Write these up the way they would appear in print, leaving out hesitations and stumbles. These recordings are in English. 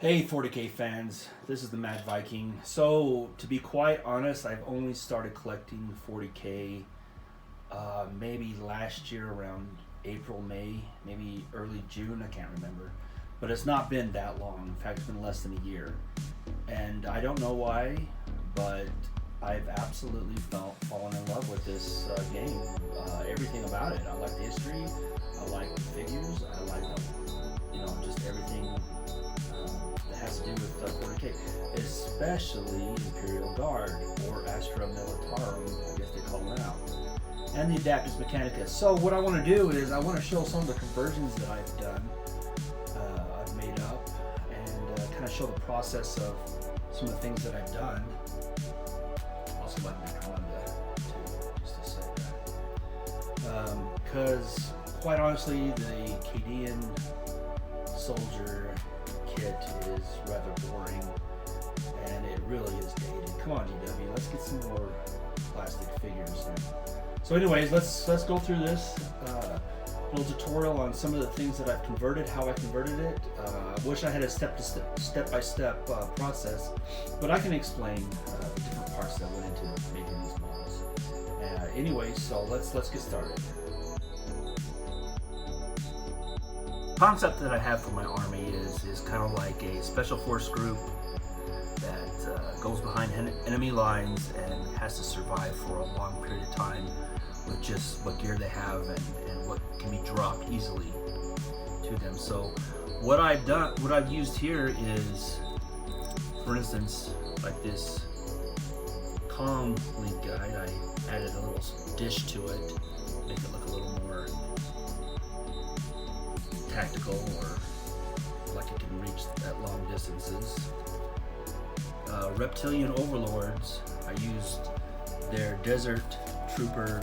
Hey 40k fans, this is the Mad Viking. So, to be quite honest, I've only started collecting 40k maybe last year around April, May, maybe early June, I can't remember. But it's not been that long. In fact, it's been less than a year. And I don't know why, but I've absolutely fallen in love with this game. Everything about it. I like the history, I like the figures, I like just everything that has to do with 40k, especially Imperial Guard or astra militarium, I guess they call it now, and the adaptus Mechanicus. So what I want to do is I want to show some of the conversions that I've done, I've made up, and kind of show the process of some of the things that I've done. Also like Mechanicus too, just to say that, because quite honestly, the Cadian soldier kit is rather boring, and it really is dated. Come on, GW, let's get some more plastic figures. So, anyways, let's go through this little tutorial on some of the things that I've converted, how I converted it. I wish I had a step-by-step process, but I can explain the different parts that went into making these models. Anyways, so let's get started. Concept that I have for my army is kind of like a special force group that goes behind enemy lines and has to survive for a long period of time with just what gear they have and what can be dropped easily to them. So what I've used here is, for instance, like this comm link guide. I added a little dish to it, make it look a little more tactical, or like it can reach at long distances. Reptilian overlords, I used their desert trooper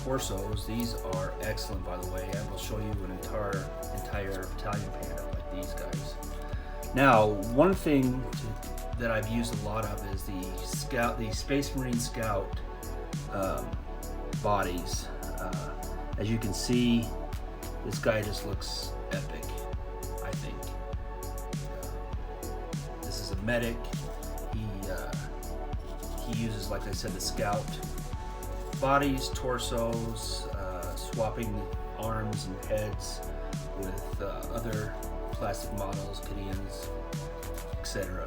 torsos. These are excellent, by the way. I will show you an entire battalion painted up like these guys. Now, one thing that I've used a lot of is the Space Marine Scout bodies. As you can see, this guy just looks epic, I think. This is a medic. He uses, like I said, the scout bodies, torsos, swapping arms and heads with other plastic models, Cadians, etc.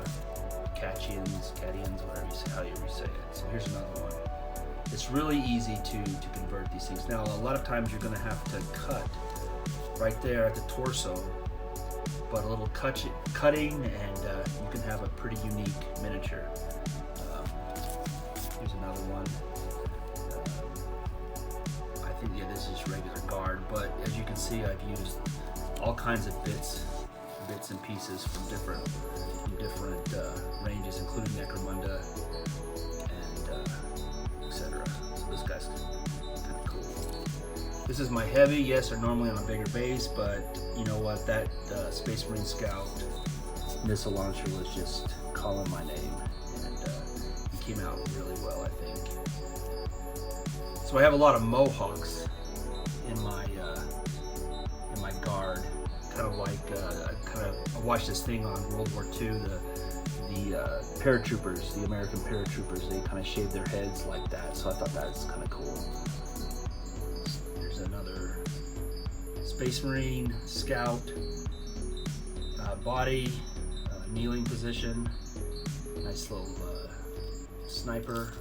Cadians, however you say it. So here's another one. It's really easy to convert these things. Now, a lot of times you're going to have to cut right there at the torso, but a little cutting, and you can have a pretty unique miniature. Here's another one. I think, yeah, this is regular guard, but as you can see, I've used all kinds of bits and pieces from different ranges, including Necromunda and etc. So this guy's kind of cool. This is my heavy. Yes, they're normally on a bigger base, but you know what? That Space Marine Scout missile launcher was just calling my name, and he came out really well, I think. So I have a lot of Mohawks in my guard, kind of like I watched this thing on World War II. The paratroopers, the American paratroopers, they kind of shaved their heads like that. So I thought that's kind of cool. There's another Space Marine Scout body, kneeling position, nice little sniper,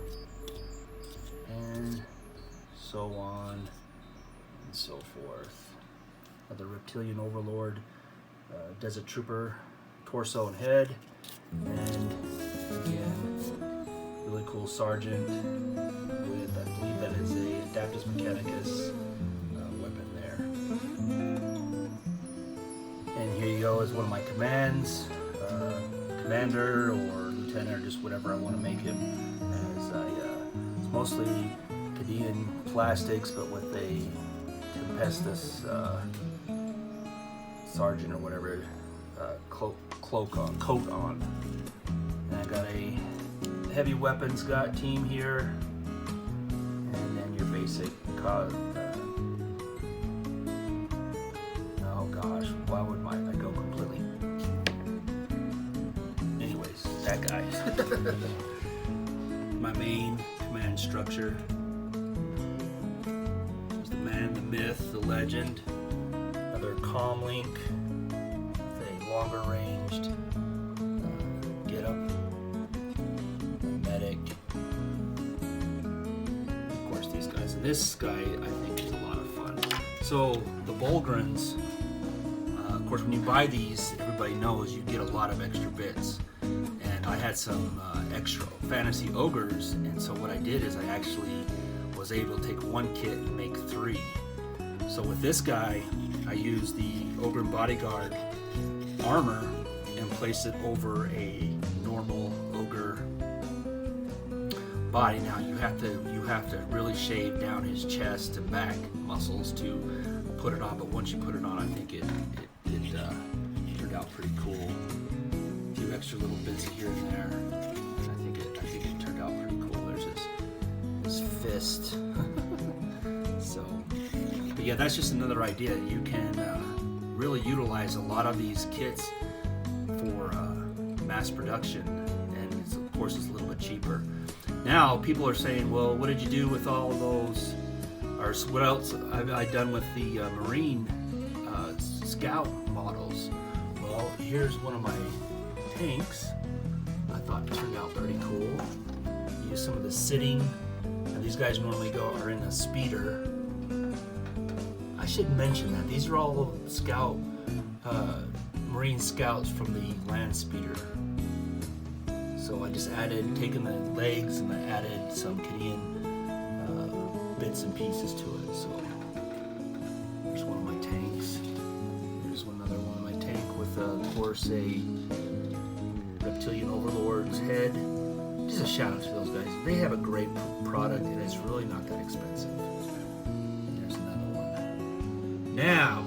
and so on and so forth. Another Reptilian Overlord, Desert Trooper, torso and head, and again, really cool Sergeant with, I believe that is a Adaptus Mechanicus weapon there. And here you go is one of my commands, commander or lieutenant, or just whatever I want to make him. It's mostly Cadian plastics, but with a Tempestus sergeant or whatever coat on. And I got a heavy weapons team here, and then your basic oh gosh, why would I go completely that guy. My main command structure. There's the man, the myth, the legend. Another comm link with a longer ranged get up. Medic. Of course, these guys. And this guy, I think, is a lot of fun. So the Bulgrins. Of course, when you buy these, everybody knows you get a lot of extra bits. And I had some extra fantasy ogres, and so what I did is I actually was able to take one kit and make 3. So with this guy, I used the Ogre and Bodyguard armor and placed it over a normal ogre body. Now you have to really shave down his chest and back muscles to put it on, but once you put it on, I think it turned out pretty cool. A few extra little bits here and there. I think it turned out pretty cool. There's this fist. So, but yeah, that's just another idea. You can really utilize a lot of these kits for mass production, and of course it's a little bit cheaper. Now people are saying, well, what did you do with all of those, or what else have I done with the Marine Scout models? Well, here's one of my tanks. I thought it turned out pretty cool. Use some of the sitting, and these guys normally are in a speeder. I should mention that these are all scout Marine Scouts from the land speeder. So I just taken the legs and I added some Canadian bits and pieces to it. So there's one of my tanks. There's another one of my tank with, of course, a Reptilian Overlord's head. Just a shout out to those guys. They have a great product, and it's really not that expensive. There's another one. Now,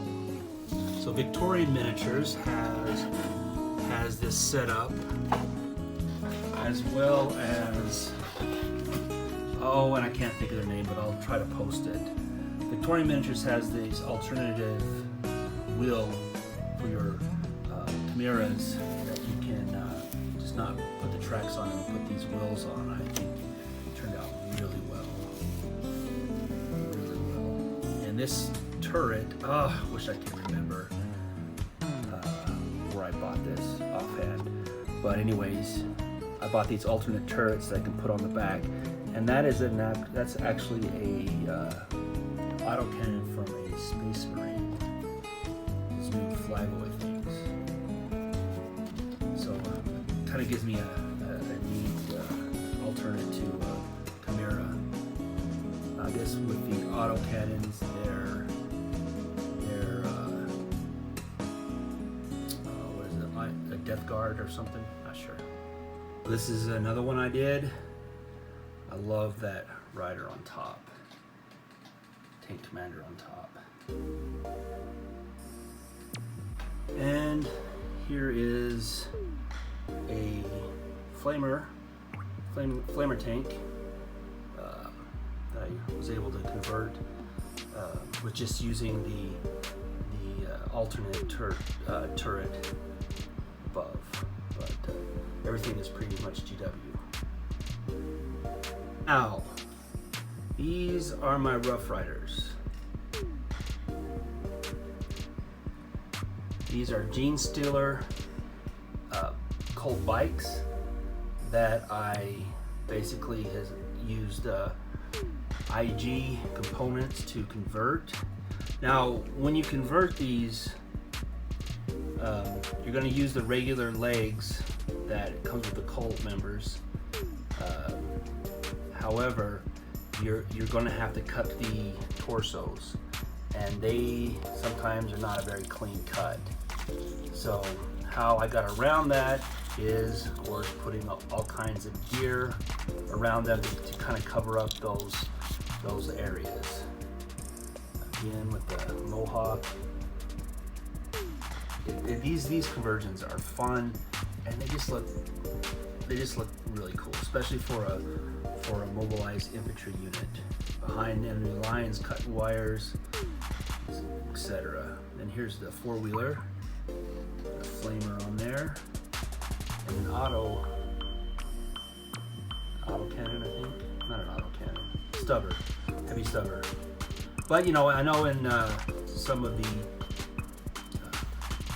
so Victorian Miniatures has this set up, as well as, oh, and I can't think of their name, but I'll try to post it. Victorian Miniatures has these alternative wheel for your chimeras that you can just not put the tracks on and put these wheels on. I think it turned out really well. Really well. And this turret, wish I could remember where I bought this offhand. But anyways, I bought these alternate turrets that I can put on the back, and that's actually a autocannon from a Space Marine. These new flyboy things. So kind of gives me a neat alternate to Chimera. I guess with the autocannons, they're what is it? A Death Guard or something? Not sure. This is another one I did. I love that rider on top. Tank commander on top. And here is a flamer tank that I was able to convert with just using the alternate turret above. But everything is pretty much GW. Now, these are my Rough Riders. These are Gene Stealer Colt bikes that I basically has used IG components to convert. Now, when you convert these, you're going to use the regular legs that comes with the Colt members. However, you're going to have to cut the torsos, and they sometimes are not a very clean cut. So how I got around that is, of course, putting all kinds of gear around them to kind of cover up those areas. Again, with the Mohawk. These conversions are fun, and they just look really cool, especially for a mobilized infantry unit behind enemy lines, cutting wires, etc. And here's the four-wheeler, a flamer on there, and an auto autocannon, I think. Not an autocannon. Stubber. Heavy stubber. But you know, I know in some of the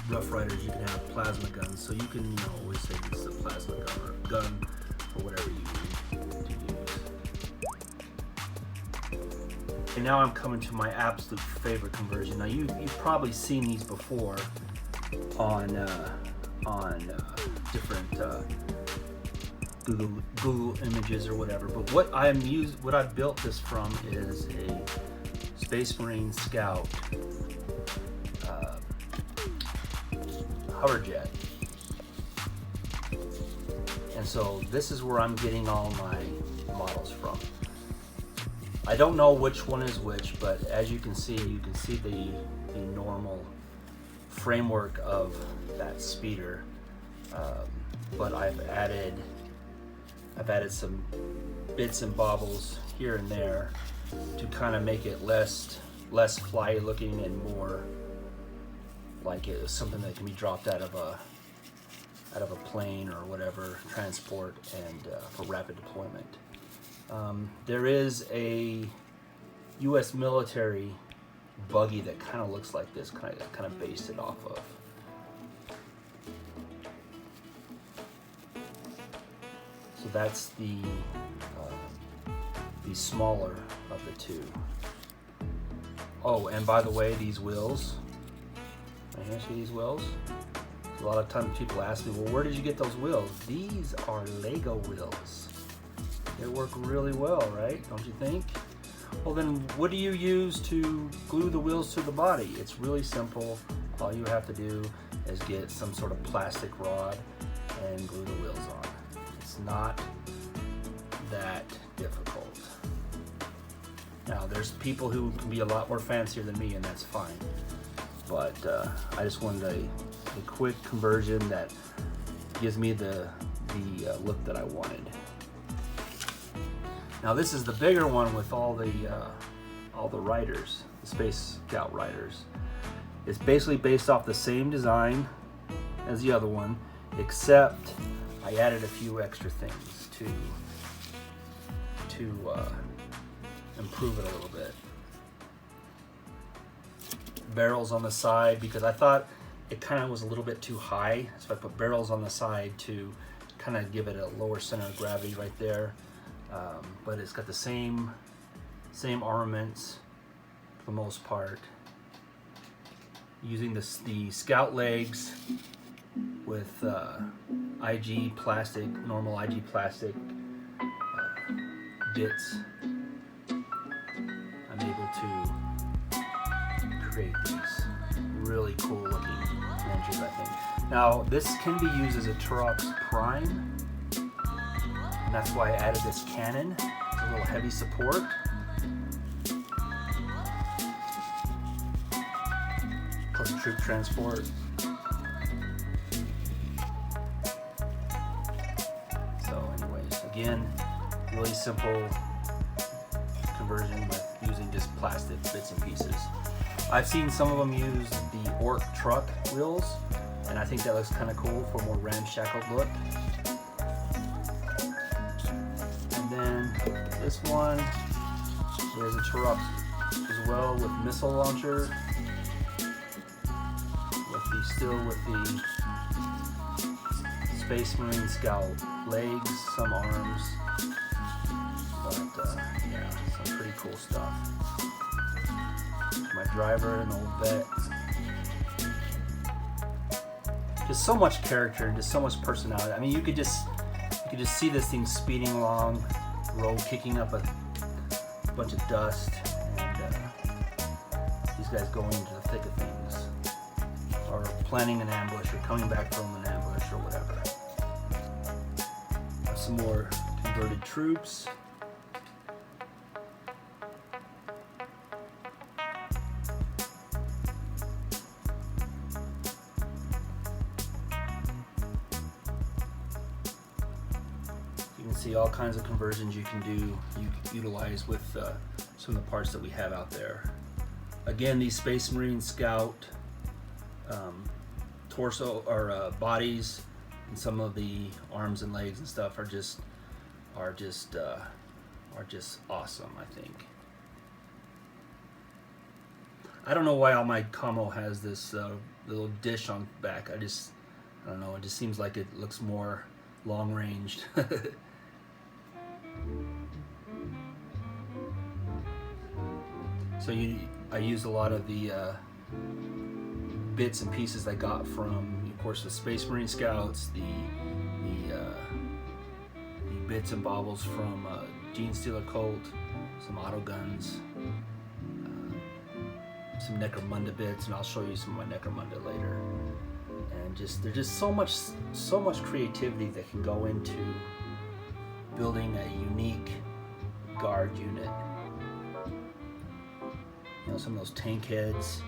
Rough Riders you can have plasma guns, so you can, you know, always say this is a plasma gun or a gun or whatever you need to use. And now I'm coming to my absolute favorite conversion. Now you've probably seen these before on different Google images or whatever. But what I've built this from is a Space Marine Scout hover jet. And so this is where I'm getting all my models from. I don't know which one is which, but as you can see the normal framework of that speeder. But I've added some bits and bobbles here and there to kind of make it less fly looking and more like it was something that can be dropped out of a plane or whatever, transport, and for rapid deployment. There is a U.S. military buggy that kind of looks like this, kind of based it off of. So that's the smaller of the two. Oh, and by the way, these wheels. Right here, see these wheels? A lot of times people ask me, well, where did you get those wheels? These are Lego wheels. They work really well, right? Don't you think? Well, then what do you use to glue the wheels to the body? It's really simple. All you have to do is get some sort of plastic rod and glue the wheels on. It's not that difficult. Now, there's people who can be a lot more fancier than me, and that's fine. But I just wanted a quick conversion that gives me the look that I wanted. Now, this is the bigger one with all the riders, the Space Scout riders. It's basically based off the same design as the other one, except I added a few extra things to improve it a little bit. Barrels on the side, because I thought it kind of was a little bit too high, so I put barrels on the side to kind of give it a lower center of gravity right there. But it's got the same armaments for the most part. Using the Scout legs with IG plastic, normal IG plastic bits, I'm able to create these really cool looking miniatures, I think. Now, this can be used as a Turox Prime, and that's why I added this cannon. It's a little heavy support. Plus troop transport. So anyways, again, really simple conversion with using just plastic bits and pieces. I've seen some of them use the Orc truck wheels, and I think that looks kind of cool for a more ramshackled look. And then this one, there's a Turox as well with missile launcher. Still with the Space Marine Scout legs, some arms, but yeah, some pretty cool stuff. My driver, an old vet. Just so much character and just so much personality. I mean, you could just see this thing speeding along, road kicking up a bunch of dust, and these guys going into the thick of things, or planning an ambush, or coming back from an ambush, or whatever. Some more converted troops. You can see all kinds of conversions you can do, you can utilize with some of the parts that we have out there. Again, these Space Marine Scout torso or bodies, and some of the arms and legs and stuff are just are just awesome, I think. I don't know why all my camo has this little dish on back. I don't know, it just seems like it looks more long ranged. So I used a lot of the bits and pieces I got from, of course, the Space Marine Scouts, the bits and baubles from Gene Stealer Cult, some auto guns, some Necromunda bits, and I'll show you some of my Necromunda later. And there's just so much creativity that can go into building a unique guard unit. You know, some of those tank heads.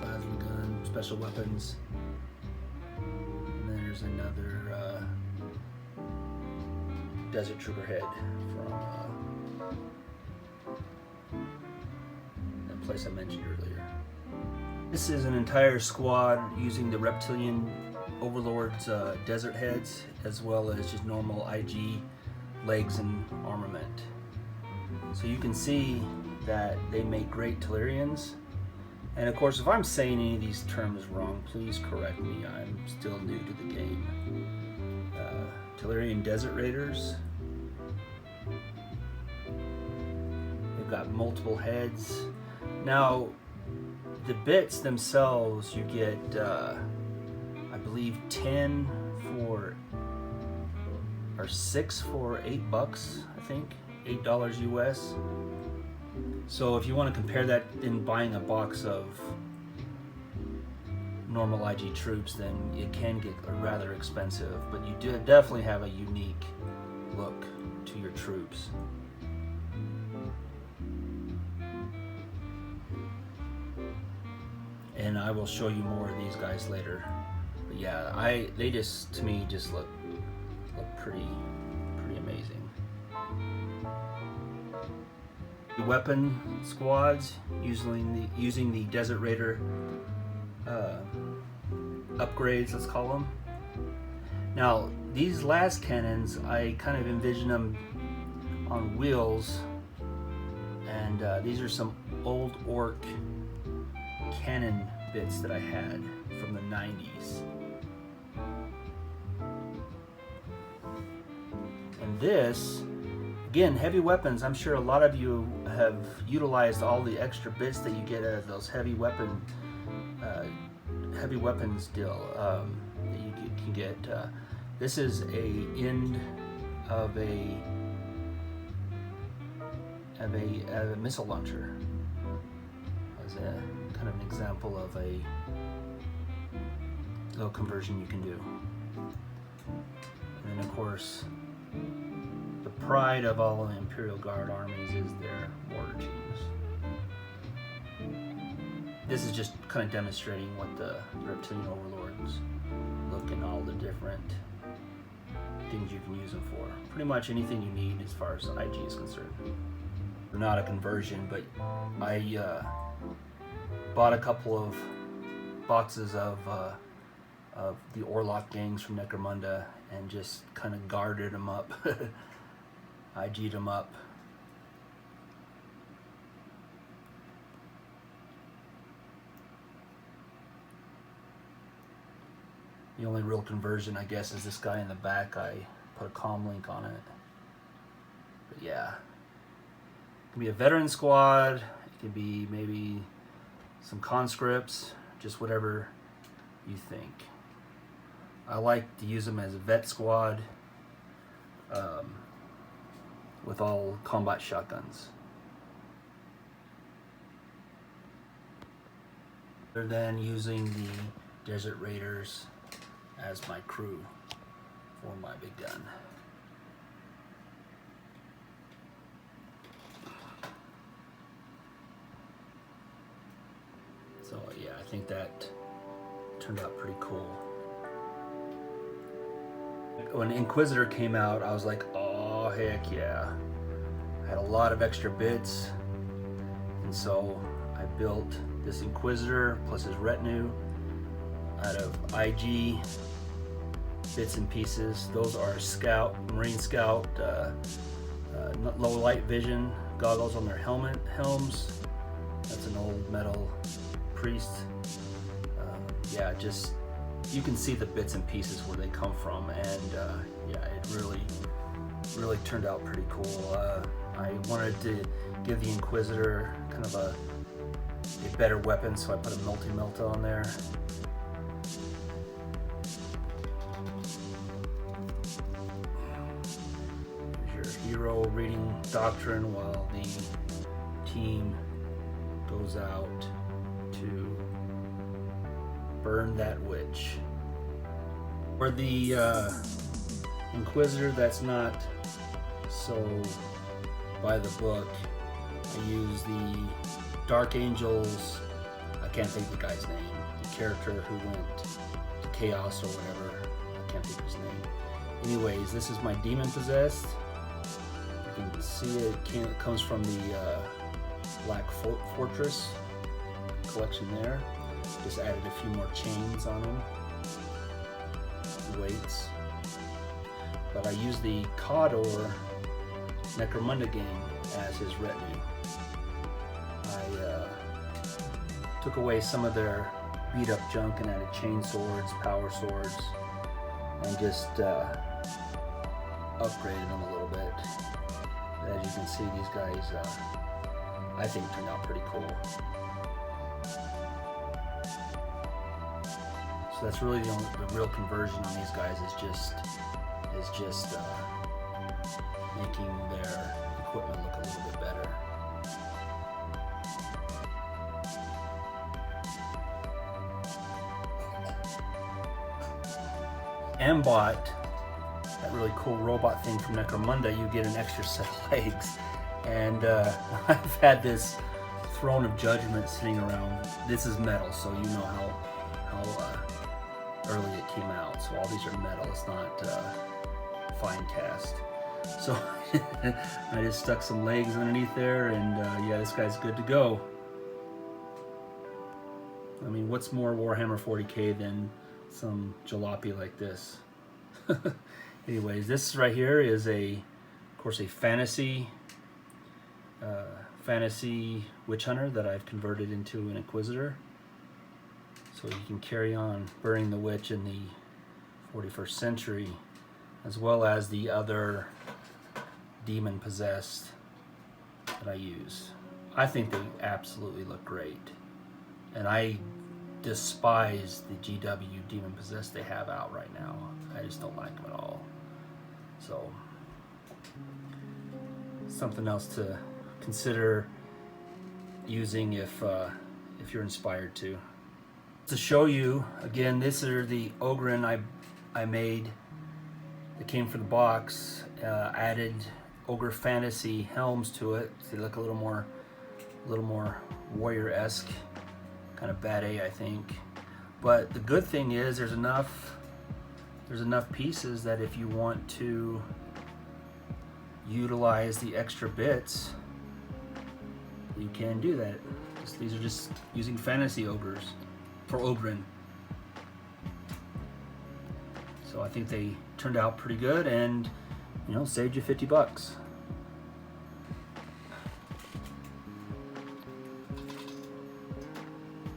Plasma gun, special weapons. And then there's another Desert Trooper head from that place I mentioned earlier. This is an entire squad using the Reptilian Overlord's desert heads, as well as just normal IG legs and armament. So you can see that they make great Tellurians. And of course, if I'm saying any of these terms wrong, please correct me. I'm still new to the game. Tellurian Desert Raiders. They've got multiple heads. Now, the bits themselves, you get, I believe, 10 for, or 6 for $8, I think, $8 US. So if you want to compare that in buying a box of normal IG troops, then it can get rather expensive, but you do definitely have a unique look to your troops. And I will show you more of these guys later. But yeah, they just, to me, just look pretty amazing. The weapon squads using the Desert Raider upgrades, let's call them. Now, these last cannons, I kind of envision them on wheels, and these are some old orc cannon bits that I had from the 90s. And this, again, heavy weapons. I'm sure a lot of you have utilized all the extra bits that you get out of those heavy weapons deal that you can get. This is a end of a missile launcher. As a kind of an example of a little conversion you can do. And then of course, the pride of all of the Imperial Guard armies is their mortar teams. This is just kind of demonstrating what the Reptilian Overlords look, and all the different things you can use them for. Pretty much anything you need as far as IG is concerned. Not a conversion, but I bought a couple of boxes of the Orlok gangs from Necromunda and just kind of guarded them up. IG'd them up. The only real conversion, I guess, is this guy in the back. I put a comm link on it. But yeah. It can be a veteran squad. It can be maybe some conscripts, just whatever you think. I like to use them as a vet squad with all combat shotguns. Other than using the Desert Raiders as my crew for my big gun. So yeah, I think that turned out pretty cool. When Inquisitor came out, I was like, oh heck yeah. I had a lot of extra bits, And so I built this Inquisitor plus his retinue out of IG bits and pieces. Those are Scout, Marine Scout, low light vision goggles on their helms. That's an old metal priest. Yeah, just you can see the bits and pieces where they come from, and yeah, it really turned out pretty cool. I wanted to give the Inquisitor kind of a better weapon, so I put a multi-melta on there. Here's your hero reading doctrine while the team goes out to burn that witch. For the Inquisitor that's not so by the book, I use the Dark Angels, I can't think of the guy's name, the character who went to Chaos or whatever, I can't think of his name. Anyways, this is my Demon Possessed. You can see it comes from the Black Fortress collection there. Just added a few more chains on him, weights. But I used the Cawdor Necromunda gang as his retinue. I took away some of their beat up junk and added chain swords, power swords, and just upgraded them a little bit. But as you can see, these guys I think turned out pretty cool. So that's really the real conversion on these guys is just making their equipment look a little bit better. And bought that really cool robot thing from Necromunda. You get an extra set of legs, and I've had this Throne of Judgment sitting around. This is metal, so you know how early it came out. So all these are metal. It's not fine cast. So I just stuck some legs underneath there, and yeah, this guy's good to go. I mean, what's more Warhammer 40k than some jalopy like this? Anyways, this right here is of course a fantasy witch hunter that I've converted into an Inquisitor, so you can carry on burning the witch in the 41st century, as well as the other demon possessed that I use. I think they absolutely look great, and I despise the GW demon possessed they have out right now. I just don't like them at all. So something else to consider using if you're inspired to. To show you again, these are the Ogre I made that came for the box. Added Ogre fantasy helms to it. So they look a little more warrior-esque, kind of bad A, I think. But the good thing is there's enough pieces that if you want to utilize the extra bits, you can do that. These are just using fantasy ogres for Ogrin. So I think they turned out pretty good, and you know, saved you $50.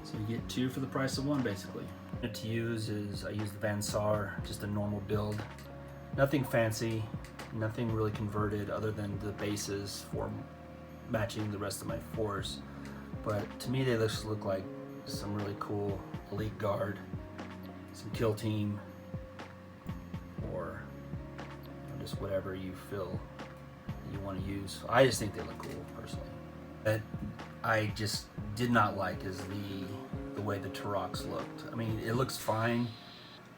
So you get two for the price of one, basically. To use is I use the Van Saar, just a normal build, nothing fancy, nothing really converted other than the bases for matching the rest of my force. But to me, they just look like some really cool elite guard, some kill team, or just whatever you feel you want to use. I just think they look cool personally. That I just did not like is the way the Turoks looked. I mean, it looks fine,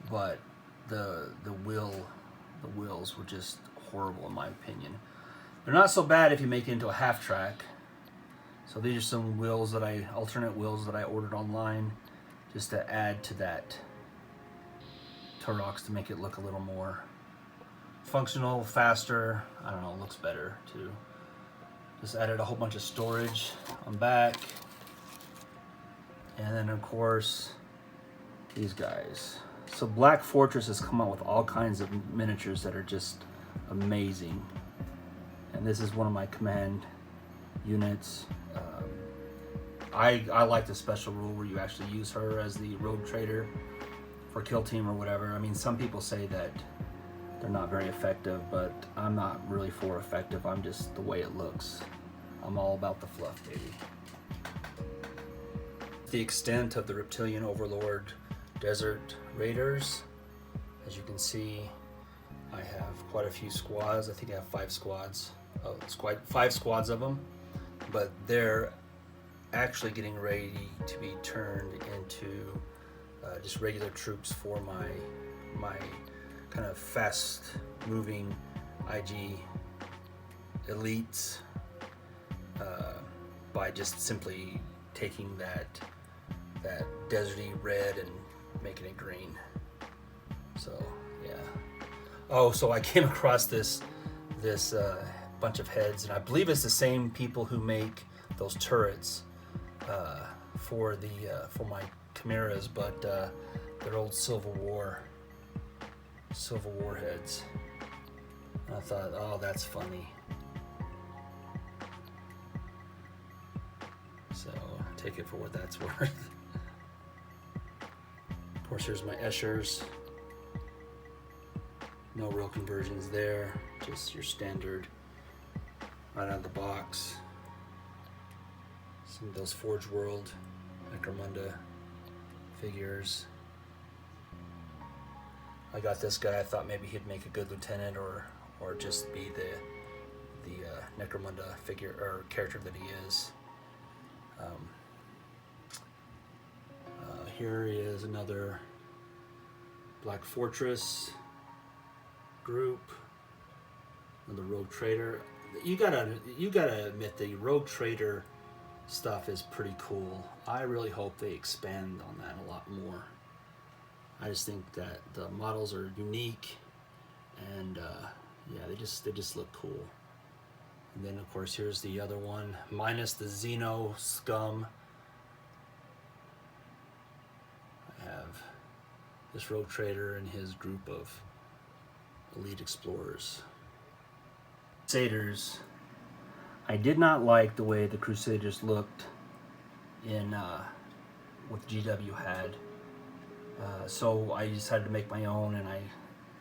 but the wheels were just horrible in my opinion. They're not so bad if you make it into a half track. So these are some wheels alternate wheels that I ordered online just to add to that Turoks to make it look a little more functional, faster. I don't know, looks better too. Just added a whole bunch of storage on back. And then of course, these guys. So Black Fortress has come out with all kinds of miniatures that are just amazing. And this is one of my command units. I like the special rule where you actually use her as the rogue trader for kill team or whatever. I mean, some people say that they're not very effective, but I'm not really for effective. I'm just the way it looks. I'm all about the fluff, baby. The extent of the Reptilian Overlord Desert Raiders. As you can see, I have quite a few squads. I think I have 5 squads. Oh, it's quite 5 squads of them, but they're actually getting ready to be turned into just regular troops for my kind of fast moving IG elites by just simply taking that deserty red and making it green. So yeah. Oh, so I came across this bunch of heads, and I believe it's the same people who make those turrets for my chimeras, but they're old Civil War heads. And I thought, oh, that's funny. So take it for what that's worth. Of course, here's my Eschers. No real conversions there, just your standard right out of the box. Some of those Forge World Necromunda figures. I got this guy. I thought maybe he'd make a good lieutenant or just be the Necromunda figure or character that he is. Here is another Black Fortress group. Another Rogue Trader. You gotta admit the Rogue Trader stuff is pretty cool. I really hope they expand on that a lot more. I just think that the models are unique, and yeah, they just look cool. And then of course here's the other one, minus the Xeno scum. I have this Rogue Trader and his group of elite explorers. Crusaders. I did not like the way the Crusaders looked in what GW had. So I decided to make my own, and I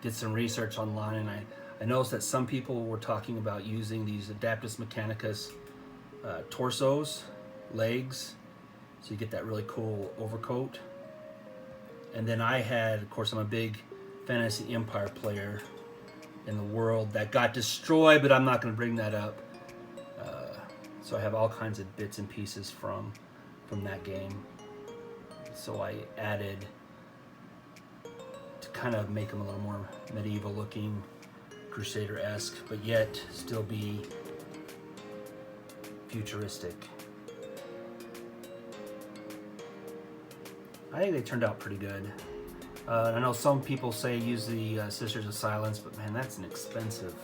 did some research online, and I noticed that some people were talking about using these Adaptus Mechanicus torsos, legs, so you get that really cool overcoat. And then I had, of course, I'm a big Fantasy Empire player in the world that got destroyed, but I'm not going to bring that up. So I have all kinds of bits and pieces from that game. So I added to kind of make them a little more medieval looking, Crusader-esque, but yet still be futuristic. I think they turned out pretty good. I know some people say use the Sisters of Silence, but man, that is an expensive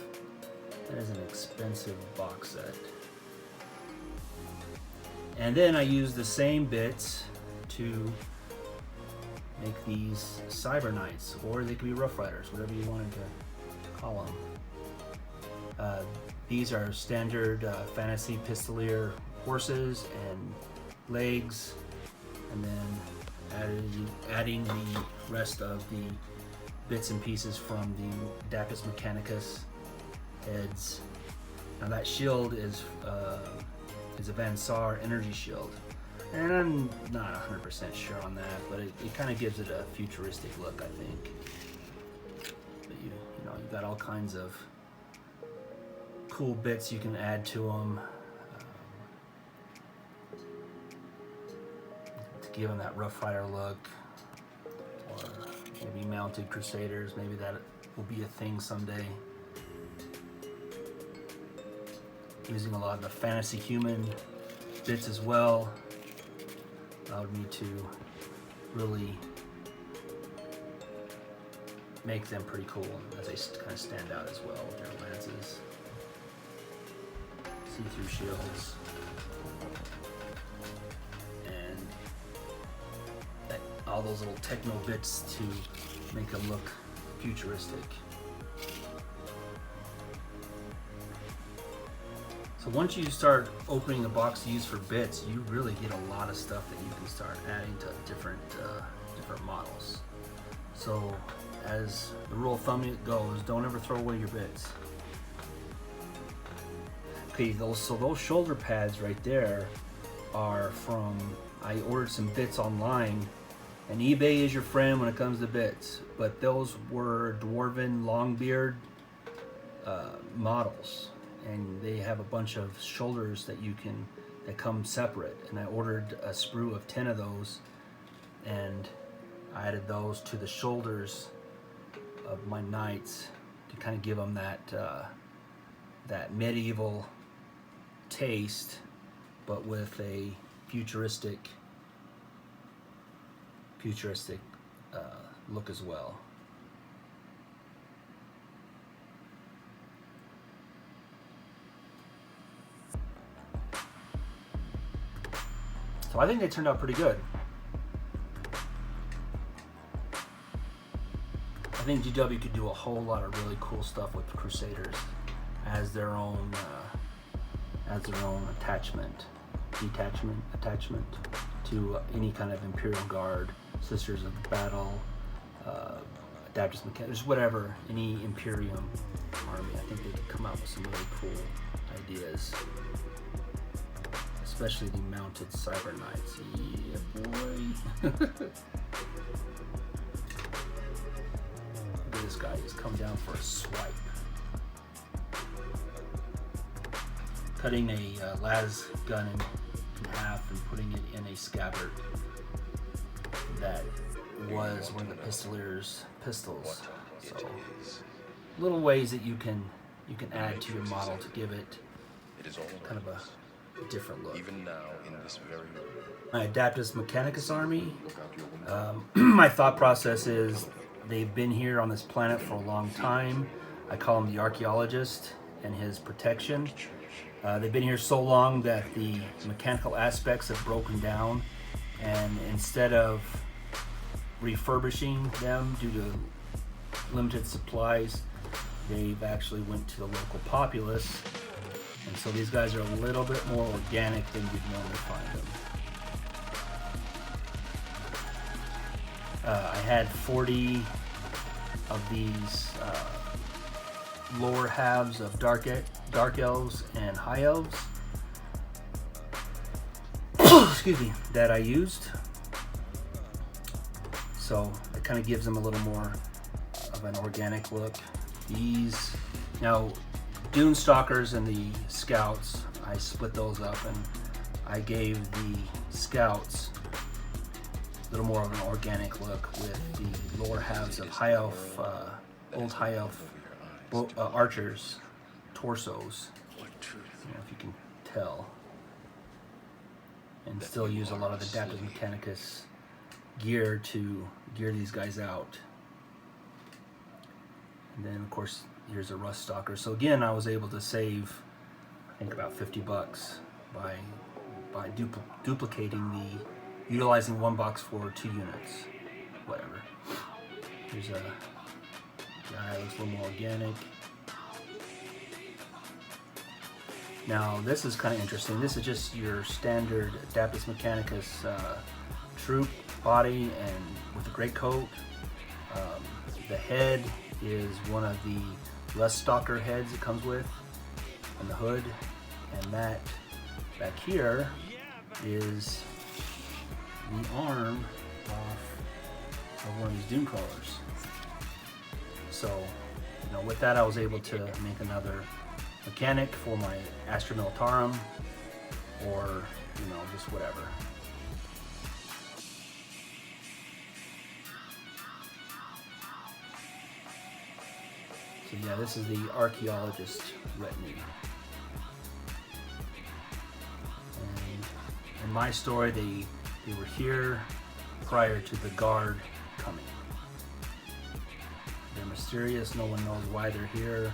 box set. And then I use the same bits to make these Cyber Knights, or they could be Rough Riders, whatever you wanted to call them. These are standard fantasy pistolier horses and legs, and then adding the rest of the bits and pieces from the Adaptus Mechanicus heads. Now that shield is a Van Saar energy shield, and I'm not 100% sure on that, but it kind of gives it a futuristic look, I think. But you know, you've got all kinds of cool bits you can add to them to give them that Rough Rider look, or maybe mounted Crusaders. Maybe that will be a thing someday. Using a lot of the fantasy human bits as well allowed me to really make them pretty cool as they kind of stand out as well with their lances. see-through shields, and all those little techno bits to make them look futuristic. So once you start opening the box to use for bits, you really get a lot of stuff that you can start adding to different models. So as the rule of thumb goes, don't ever throw away your bits. Okay, those shoulder pads right there are from, I ordered some bits online, and eBay is your friend when it comes to bits, but those were Dwarven Longbeard models, and they have a bunch of shoulders that come separate, and I ordered a sprue of 10 of those, and I added those to the shoulders of my knights to kind of give them that medieval taste, but with a futuristic look as well. So I think they turned out pretty good. I think GW could do a whole lot of really cool stuff with Crusaders as their own attachment to any kind of Imperial Guard, Sisters of Battle, Adaptus Mechanicus, whatever, any Imperium army. I think they could come out with some really cool ideas, especially the mounted Cyber Knights. Yeah, boy. Look at this guy, he's come down for a swipe. Cutting a las gun in half and putting it in a scabbard that was one of the pistolier's pistols. So little ways that you can add to your model to give it kind of a different look. Even now in this very my Adaptus Mechanicus army, my thought process is they've been here on this planet for a long time. I call him the archeologist and his protection. They've been here so long that the mechanical aspects have broken down, and instead of refurbishing them due to limited supplies, they've actually went to the local populace, and so these guys are a little bit more organic than you'd normally find them. I had 40 of these lower halves of dark elves and high elves excuse me, that I used, so it kind of gives them a little more of an organic look. These now Dune Stalkers and the Scouts, I split those up and I gave the Scouts a little more of an organic look with the lower halves of high elf, old high elf archers torsos, if you can tell, and still use a lot of the Adaptus Mechanicus gear to gear these guys out. And then of course here's a Rust Stalker. So again, I was able to save, I think, about $50 by duplicating utilizing one box for 2 units, whatever. Here's a guy that looks a little more organic. Now this is kind of interesting. This is just your standard Adaptus Mechanicus troop body and with a great coat. The head is one of the Rust Stalker heads it comes with, and the hood, and that back here is the arm of one of these Dune Crawlers. So, with that I was able to make another mechanic for my Astra Militarum, or just whatever. So yeah, this is the archeologist retinue. And in my story, they were here prior to the guard coming. They're mysterious, no one knows why they're here,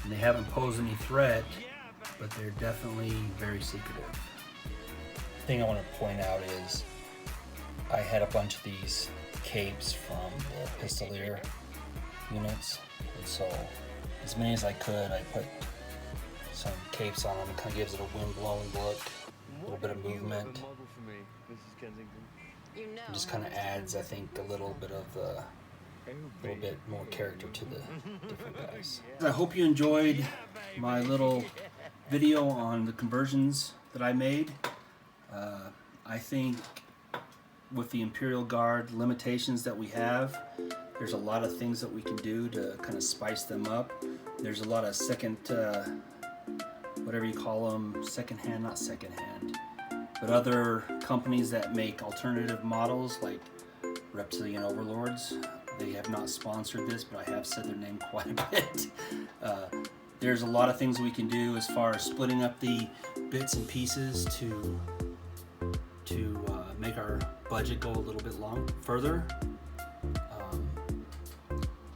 and they haven't posed any threat but they're definitely very secretive. The thing I want to point out is I had a bunch of these capes from the Pistolier units, and so as many as I could, I put some capes on them. It kind of gives it a wind-blown look, a little bit of movement. It just kind of adds, I think, a little bit more character to the different guys. I hope you enjoyed my little video on the conversions that I made. I think with the Imperial Guard limitations that we have, there's a lot of things that we can do to kind of spice them up. There's a lot of second, whatever you call them, secondhand, not secondhand, but other companies that make alternative models like Reptilian Overlords. They have not sponsored this, but I have said their name quite a bit. There's a lot of things we can do as far as splitting up the bits and pieces to make our budget go a little bit further.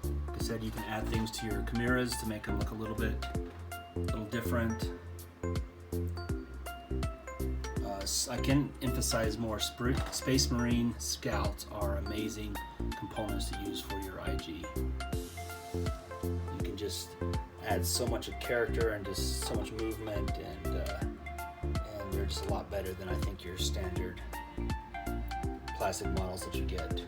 Like I said, you can add things to your chimeras to make them look a little different. I can emphasize more, Space Marine Scouts are amazing components to use for your IG. You can just add so much of character and just so much movement, and they're just a lot better than I think your standard plastic models that you get.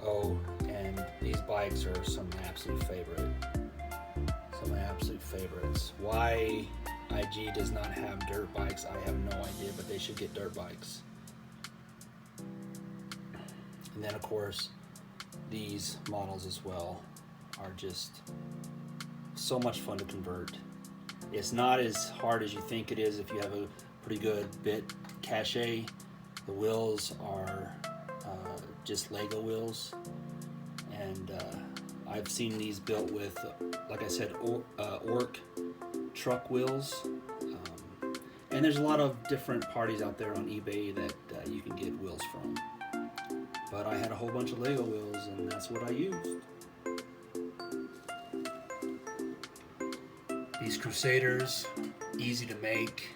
Oh, and these bikes are some of my absolute favorites. Why IG does not have dirt bikes, I have no idea, but they should get dirt bikes. And then of course these models as well are just so much fun to convert. It's not as hard as you think it is if you have a pretty good bit cache. The wheels are just Lego wheels, and I've seen these built with, like I said, Orc truck wheels, and there's a lot of different parties out there on eBay that you can get wheels from, but I had a whole bunch of Lego wheels and that's what I used. These Crusaders, easy to make,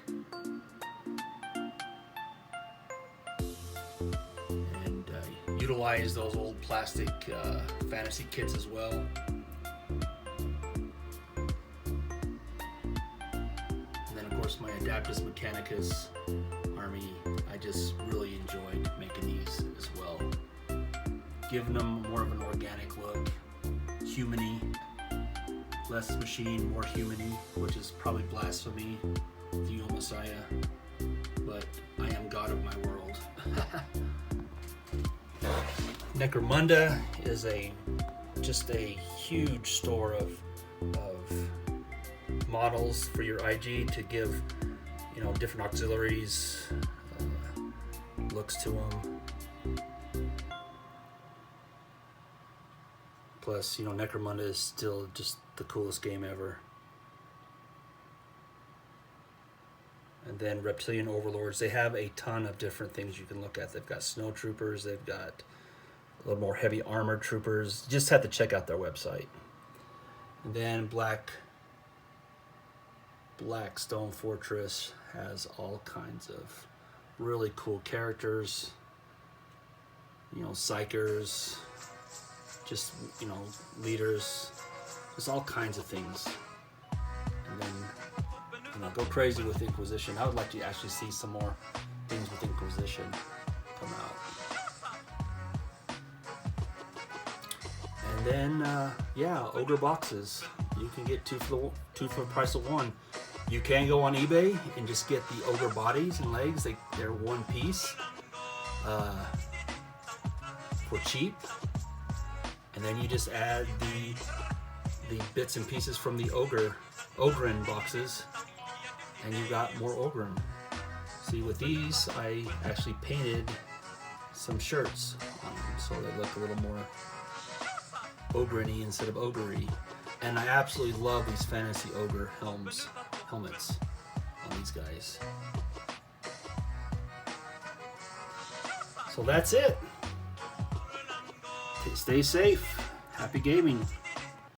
and utilize those old plastic fantasy kits as well. My Adaptus Mechanicus army, I just really enjoyed making these as well, giving them more of an organic look, humany, less machine, more humany, which is probably blasphemy to you, Messiah, but I am God of my world. Necromunda is just a huge store of models for your IG to give, different auxiliaries, looks to them. Plus, Necromunda is still just the coolest game ever. And then Reptilian Overlords, they have a ton of different things you can look at. They've got snow troopers, they've got a little more heavy armored troopers. You just have to check out their website. And then Blackstone Fortress has all kinds of really cool characters, psychers, just leaders, just all kinds of things. And then go crazy with Inquisition. I would like to actually see some more things with Inquisition come out. And then Ogre boxes, you can get two for the price of one. You can go on eBay and just get the Ogre bodies and legs. They're one piece for cheap, and then you just add the bits and pieces from the Ogren boxes, and you got more Ogren. See, with these, I actually painted some shirts on them so they look a little more Ogre-y instead of Ogre-y. And I absolutely love these fantasy Ogre helmets on these guys. So that's it. Stay safe. Happy gaming.